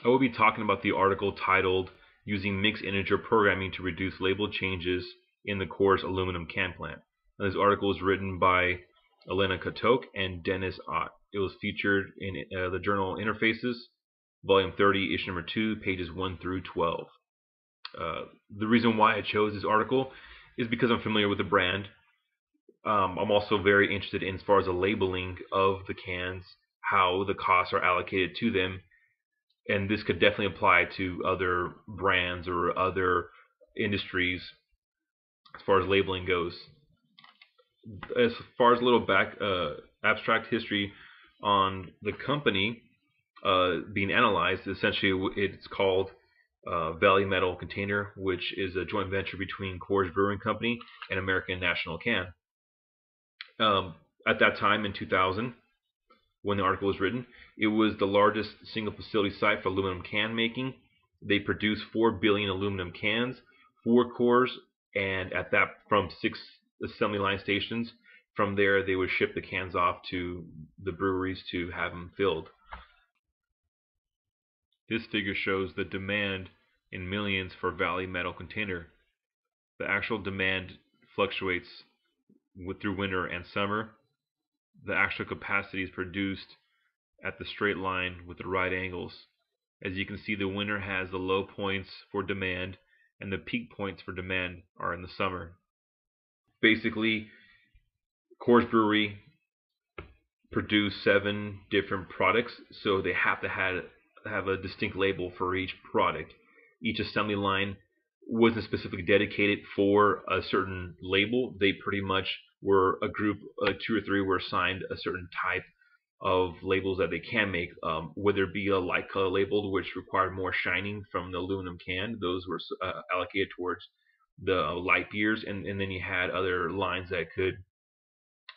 I will be talking about the article titled "Using Mixed Integer Programming to Reduce Label Changes in the Coors Aluminum Can Plant." Now, this article was written by Elena Katok and Dennis Ott. It was featured in the journal Interfaces, Volume 30, Issue Number 2, pages 1 through 12. The reason why I chose this article is because I'm familiar with the brand. I'm also very interested in as far as the labeling of the cans, how the costs are allocated to them, and this could definitely apply to other brands or other industries as far as labeling goes. As far as a little back abstract history on the company being analyzed, essentially it's called Valley Metal Container, which is a joint venture between Coors Brewing Company and American National Can. At that time in 2000, when the article was written, it was the largest single facility site for aluminum can making. They produced 4 billion aluminum cans for Coors, and at that, from 6 assembly line stations. From there, they would ship the cans off to the breweries to have them filled. This figure shows the demand in millions for Valley Metal Container. The actual demand fluctuates through winter and summer. The actual capacity is produced at the straight line with the right angles. As you can see, the winter has the low points for demand, and the peak points for demand are in the summer. Basically, Coors Brewery produce 7 different products, so they have to have a distinct label for each product. Each assembly line wasn't specifically dedicated for a certain label. They pretty much were a group, 2 or 3 were assigned a certain type of labels that they can make, whether it be a light color label, which required more shining from the aluminum can. Those were allocated towards the light beers, and then you had other lines that could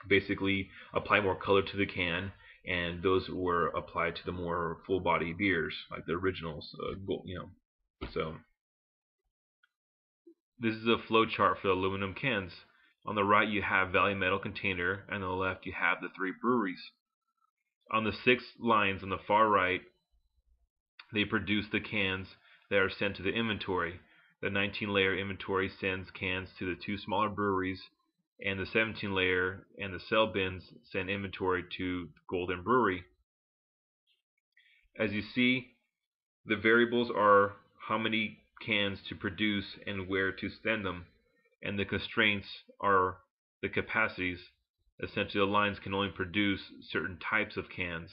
basically apply more color to the can, and those were applied to the more full body beers, like the originals, So this is a flow chart for the aluminum cans. On the right, you have Valley Metal Container, and on the left, you have the 3 breweries. On the 6 lines on the far right, they produce the cans that are sent to the inventory. The 19-layer inventory sends cans to the 2 smaller breweries, and the 17-layer and the cell bins send inventory to Golden Brewery. As you see, the variables are how many cans to produce and where to send them, and the constraints are the capacities. Essentially, the lines can only produce certain types of cans.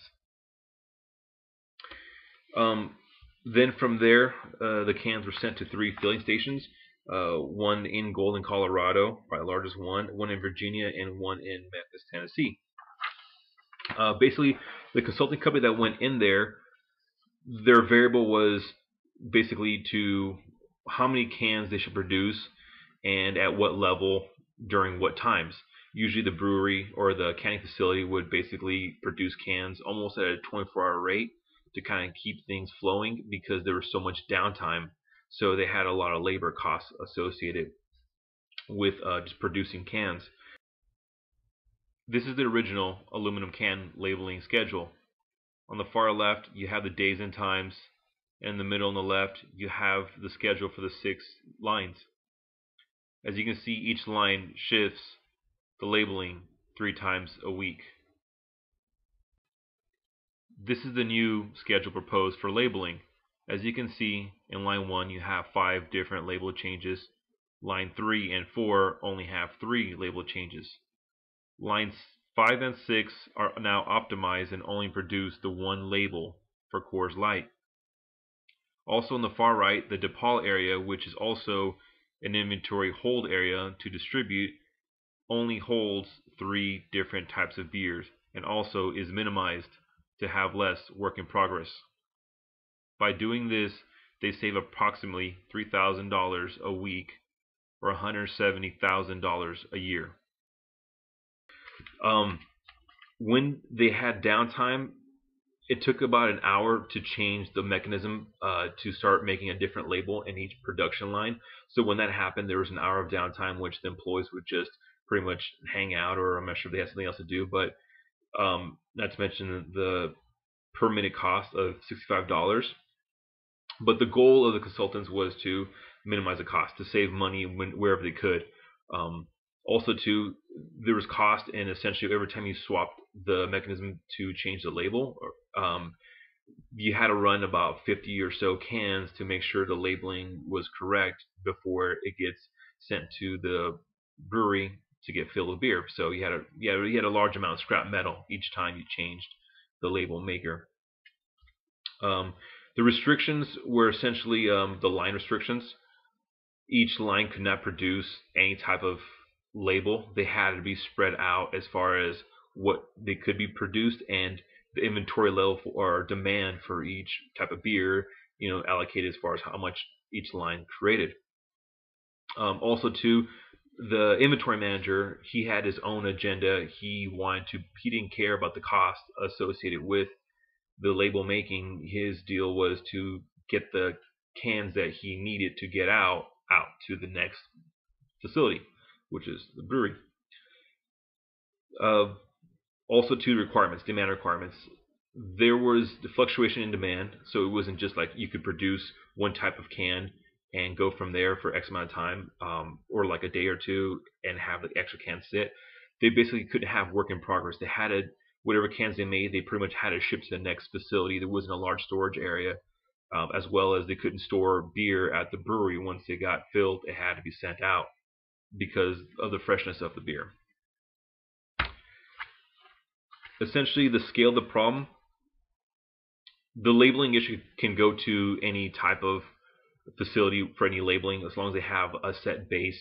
Then from there, the cans were sent to 3 filling stations, one in Golden, Colorado, probably the largest one in Virginia, and one in Memphis, Tennessee. Basically, the consulting company that went in there, their variable was basically to how many cans they should produce and at what level during what times. Usually the brewery or the canning facility would basically produce cans almost at a 24-hour rate to kind of keep things flowing because there was so much downtime. So they had a lot of labor costs associated with just producing cans. This is the original aluminum can labeling schedule. On the far left, you have the days and times. In the middle on the left, you have the schedule for the 6 lines. As you can see, each line shifts the labeling 3 times a week. This is the new schedule proposed for labeling. As you can see, in line 1 you have 5 different label changes. Line 3 and 4 only have 3 label changes. Lines 5 and 6 are now optimized and only produce the 1 label for Coors Light. Also on the far right, the DePaul area, which is also an inventory hold area to distribute, only holds 3 different types of beers and also is minimized to have less work in progress. By doing this, they save approximately $3,000 a week or $170,000 a year. When they had downtime, it took about an hour to change the mechanism to start making a different label in each production line. So when that happened, there was an hour of downtime, which the employees would just pretty much hang out, or I'm not sure if they had something else to do. But not to mention the per minute cost of $65. But the goal of the consultants was to minimize the cost, to save money wherever they could. Um, Also, too, there was cost in essentially every time you swapped the mechanism to change the label. You had to run about 50 or so cans to make sure the labeling was correct before it gets sent to the brewery to get filled with beer. So you had a large amount of scrap metal each time you changed the label maker. Um, the restrictions were essentially the line restrictions. Each line could not produce any type of label. They had to be spread out as far as what they could be produced, and the inventory level or demand for each type of beer, allocated as far as how much each line created. Also, too, the inventory manager, he had his own agenda. He didn't care about the cost associated with the label making. His deal was to get the cans that he needed to get out to the next facility, which is the brewery. Uh, Also, to the requirements, demand requirements. There was the fluctuation in demand, so it wasn't just like you could produce one type of can and go from there for X amount of time, or like a day or two, and have the extra cans sit. They basically couldn't have work in progress. They had to, whatever cans they made, they pretty much had to ship to the next facility. There wasn't a large storage area, as well as they couldn't store beer at the brewery. Once they got filled, it had to be sent out because of the freshness of the beer. Essentially, the scale of the problem, the labeling issue can go to any type of facility for any labeling, as long as they have a set base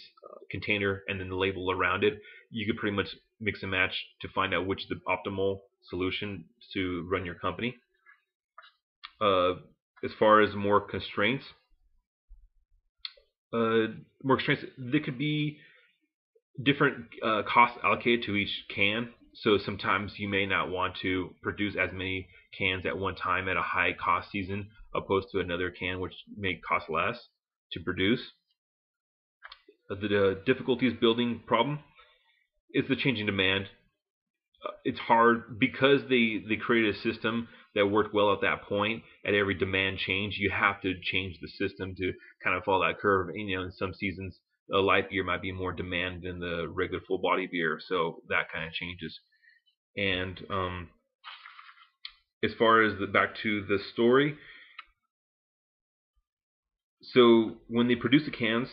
container and then the label around it. You could pretty much mix and match to find out which is the optimal solution to run your company. As far as more constraints, there could be different costs allocated to each can. So sometimes you may not want to produce as many cans at one time at a high cost season, opposed to another can which may cost less to produce. The difficulties building problem is the changing demand. It's hard because they created a system that worked well at that point. At every demand change, you have to change the system to kind of follow that curve. In some seasons, a light beer might be more demand than the regular full body beer, so that kind of changes. And as far as back to the story, so when they produced the cans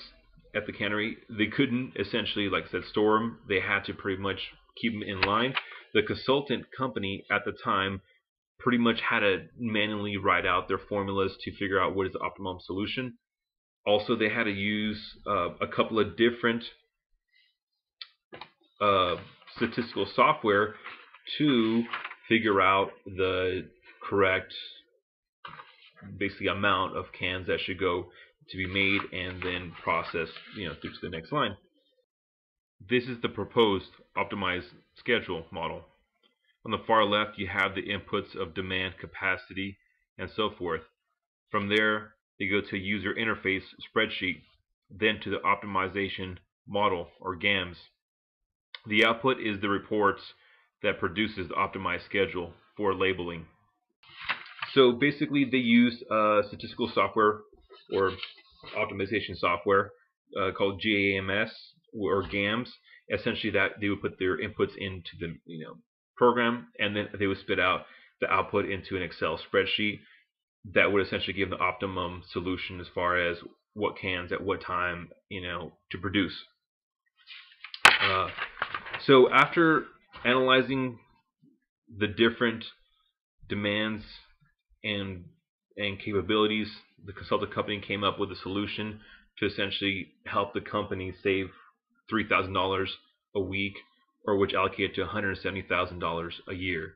at the cannery, they couldn't essentially, like I said, store them. They had to pretty much keep them in line. The consultant company at the time pretty much had to manually write out their formulas to figure out what is the optimum solution. Also, they had to use a couple of different statistical software to figure out the correct, basically, amount of cans that should go to be made and then processed, through to the next line. This is the proposed optimized schedule model. On the far left, you have the inputs of demand, capacity, and so forth. From there, they go to user interface spreadsheet, then to the optimization model, or GAMS. The output is the reports that produces the optimized schedule for labeling. So basically, they used statistical software or optimization software called GAMS or GAMS. Essentially, that they would put their inputs into the program, and then they would spit out the output into an Excel spreadsheet that would essentially give the optimum solution as far as what cans at what time to produce. So after analyzing the different demands and capabilities, the consulting company came up with a solution to essentially help the company save $3,000 a week, or which allocated to $170,000 a year.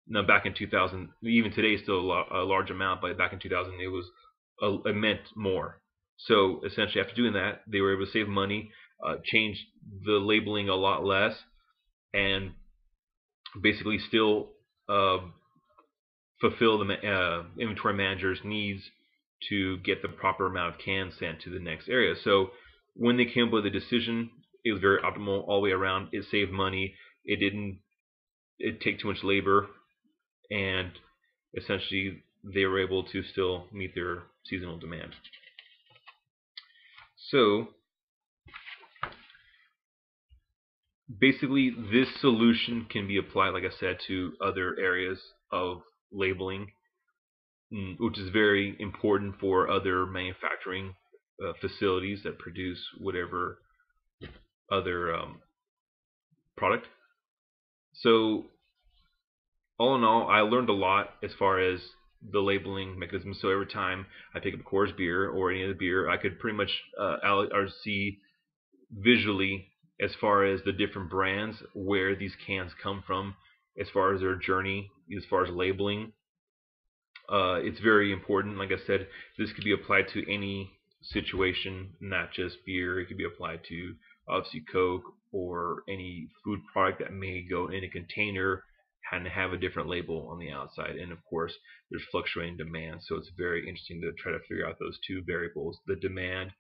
Now, back in 2000, even today, is still a large amount, but back in 2000, it meant more. So essentially, after doing that, they were able to save money, change the labeling a lot less, and basically still fulfill the inventory manager's needs to get the proper amount of cans sent to the next area. So when they came up with a decision, it was very optimal all the way around. It saved money. It didn't take too much labor, and essentially they were able to still meet their seasonal demand. So basically, this solution can be applied, like I said, to other areas of labeling, which is very important for other manufacturing facilities that produce whatever other product. So all in all, I learned a lot as far as the labeling mechanism. So every time I pick up Coors beer or any other beer, I could pretty much or see visually as far as the different brands, where these cans come from, as far as their journey, as far as labeling. It's very important. Like I said, this could be applied to any situation, not just beer. It could be applied to obviously Coke or any food product that may go in a container and have a different label on the outside. And of course, there's fluctuating demand, so it's very interesting to try to figure out those two variables: the demand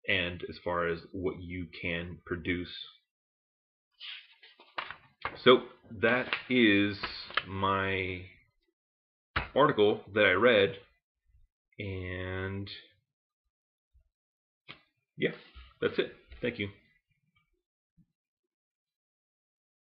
and as far as what you can produce. So that is my article that I read, and yeah, that's it. Thank you.